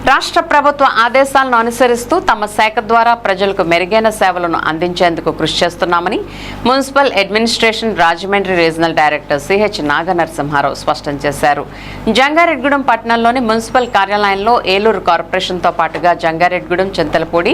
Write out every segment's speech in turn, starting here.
రాష్ట్ర ప్రభుత్వ ఆదేశాలను అనుసరిస్తూ తమ శాఖ ద్వారా ప్రజలకు మెరుగైన సేవలను అందించేందుకు కృషి చేస్తున్నామని municipal administration Rajahmundry regional director CH Naganarasimharao స్పష్టం చేశారు. జంగారెడ్గూడెం పట్టణంలోని మున్సిపల్ కార్యాలయంలో ఏలూరు కార్పొరేషన్తో పాటుగా జంగారెడ్గూడెం, చింతలపూడి,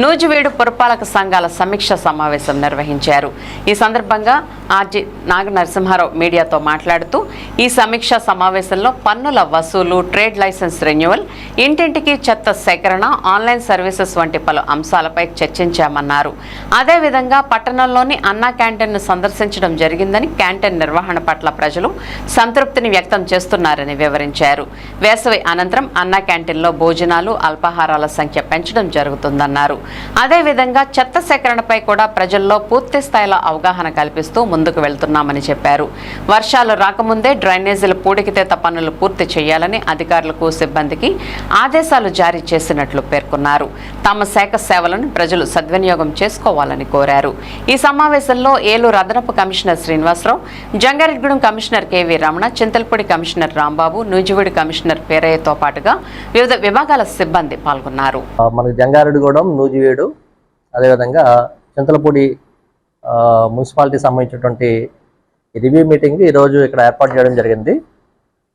నూజివీడు పురపాలక సంఘాల సమీక్ష సమావేశం నిర్వహించారు. ఈ సందర్భంగా ఆర్జీ నాగనరసింహారావు మీడియాతో మాట్లాడుతూ ఈ సమీక్ష సమావేశంలో పన్నుల వసూలు, ట్రేడ్ లైసెన్స్ రెన్యువల్, ఇంటింటికి చెత్త సేకరణ, ఆన్లైన్ సర్వీసెస్ వంటి పలు అంశాలపై చర్చించామన్నారు. అదేవిధంగా పట్టణంలోని అన్నా క్యాంటీన్ను సందర్శించడం జరిగిందని, క్యాంటీన్ నిర్వహణ పట్ల ప్రజలు సంతృప్తిని వ్యక్తం చేస్తున్నారని వివరించారు. వేసవి అనంతరం అన్నా క్యాంటీన్లో భోజనాలు, అల్పాహారాల సంఖ్య పెంచడం జరుగుతుందన్నారు. అదేవిధంగా చెత్త సేకరణపై కూడా ప్రజల్లో పూర్తి స్థాయిలో అవగాహన కల్పిస్తూ ముందుకు వెళ్తున్నామని చెప్పారు. వర్షాలు రాకముందే డ్రైనేజీల పూడికితేత పనులు పూర్తి చేయాలని అధికారులకు, సిబ్బందికి ఆదేశాలు జారీ చేసినట్లు పేర్కొన్నారు. తమ శాఖ సేవలను ప్రజలు సద్వినియోగం చేసుకోవాలని కోరారు. ఈ సమావేశంలో ఏలూరు అదనపు commissioner Srinivasarao, Jangareddygudem commissioner KV Ramana, Chintalapudi commissioner Rambabu, Nuzvid commissioner పేరయ్యతో పాటుగా వివిధ విభాగాల సిబ్బంది పాల్గొన్నారు. మనకి జంగారెడ్గూడెం, నూజివీడు, అదేవిధంగా చింతలపూడి మున్సిపాలిటీ సంబంధించినటువంటి రివ్యూ మీటింగ్ ఈరోజు ఇక్కడ ఏర్పాటు చేయడం జరిగింది.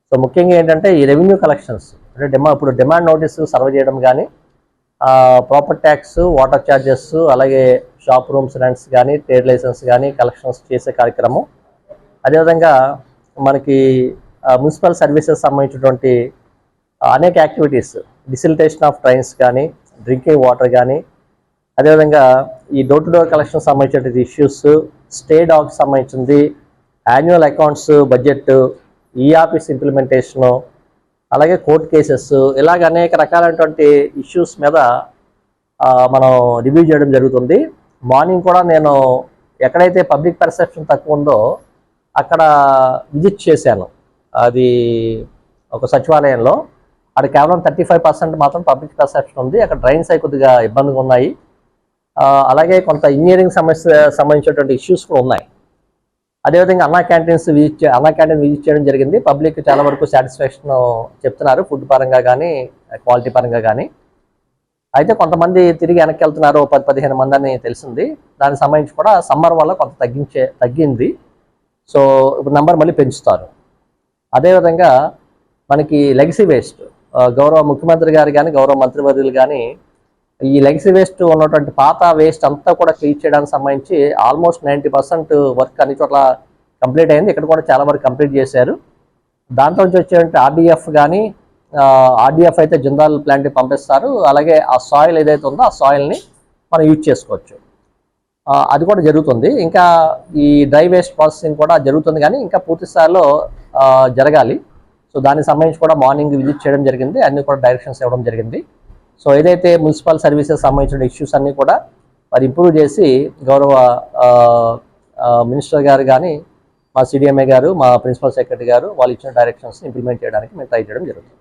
సో ముఖ్యంగా ఏంటంటే ఈ రెవెన్యూ కలెక్షన్స్ అంటే ఇప్పుడు డిమాండ్ నోటీసు సర్వ్ చేయడం కానీ, ప్రాపర్టీ ట్యాక్స్, వాటర్ ఛార్జెస్, అలాగే షాప్ రూమ్స్ రెంట్స్ కానీ, ట్రేడ్ లైసెన్స్ కానీ కలెక్షన్స్ చేసే కార్యక్రమం. అదేవిధంగా మనకి మున్సిపల్ సర్వీసెస్ సంబంధించినటువంటి అనేక యాక్టివిటీస్, డిసిలిటేషన్ ఆఫ్ ట్రైన్స్ కానీ, డ్రింకింగ్ వాటర్ కానీ, అదేవిధంగా ఈ డోర్ టు డోర్ కలెక్షన్ సంబంధించినటువంటి ఇష్యూస్, స్టే డాగ్స్ సంబంధించింది, యాన్యువల్ అకౌంట్స్, బడ్జెట్, ఈ ఆఫీస్ ఇంప్లిమెంటేషను, అలాగే కోర్టు కేసెస్, ఇలాగ అనేక రకాలైనటువంటి ఇష్యూస్ మీద మనం రివ్యూ చేయడం జరుగుతుంది. మార్నింగ్ కూడా నేను ఎక్కడైతే పబ్లిక్ పర్సెప్షన్ తక్కువ ఉందో అక్కడ విజిట్ చేశాను. అది ఒక సచివాలయంలో అది కేవలం 35% మాత్రం పబ్లిక్ పర్సెప్షన్ ఉంది. అక్కడ డ్రైన్స్ అయి కొద్దిగా ఇబ్బందిగా ఉన్నాయి. అలాగే కొంత ఇంజనీరింగ్ సంబంధించినటువంటి ఇష్యూస్ కూడా ఉన్నాయి. అదేవిధంగా అన్నా క్యాంటీన్ విజిట్ చేయడం జరిగింది. పబ్లిక్ చాలా వరకు సాటిస్ఫాక్షన్ చెప్తున్నారు, ఫుడ్ పరంగా కానీ, క్వాలిటీ పరంగా కానీ. అయితే కొంతమంది తిరిగి వెనక్కి వెళ్తున్నారు, 10-15 మంది అని తెలిసింది. దానికి సంబంధించి కూడా సమ్మర్ వల్ల కొంత తగ్గింది. సో ఇప్పుడు నెంబర్ మళ్ళీ పెంచుతారు. అదేవిధంగా మనకి లెగసీ వేస్ట్, గౌరవ ముఖ్యమంత్రి గారు కానీ, గౌరవ మంత్రివర్యులు కానీ ఈ లెగసీ వేస్ట్ ఉన్నటువంటి పాత వేస్ట్ అంతా కూడా క్లీన్ చేయడానికి సంబంధించి ఆల్మోస్ట్ 90% వర్క్ అన్ని చోట్ల కంప్లీట్ అయింది. ఇక్కడ కూడా చాలా వరకు కంప్లీట్ చేశారు. దాంట్లో నుంచి వచ్చేటువంటి ఆర్డీఎఫ్ కానీ, ఆర్డీఎఫ్ అయితే జిందాల్ ప్లాంట్కి పంపిస్తారు. అలాగే ఆ సాయిల్ ఏదైతే ఉందో ఆ సాయిల్ని మనం యూజ్ చేసుకోవచ్చు. అది కూడా జరుగుతుంది. ఇంకా ఈ డ్రై వేస్ట్ ప్రాసెసింగ్ కూడా జరుగుతుంది, కానీ ఇంకా పూర్తి స్థాయిలో జరగాలి. సో దానికి సంబంధించి కూడా మార్నింగ్ విజిట్ చేయడం జరిగింది. అన్ని కూడా డైరెక్షన్స్ ఇవ్వడం జరిగింది. సో ఏదైతే మున్సిపల్ సర్వీసెస్ సంబంధించిన ఇష్యూస్ అన్నీ కూడా మరి ఇంప్రూవ్ చేసి గౌరవ మినిస్టర్ గారు కానీ, మా సిడిఎంఏ గారు, మా ప్రిన్సిపల్ సెక్రటరీ గారు వాళ్ళు ఇచ్చిన డైరెక్షన్స్ ఇంప్లిమెంట్ చేయడానికి మేము ట్రై చేయడం జరుగుతుంది.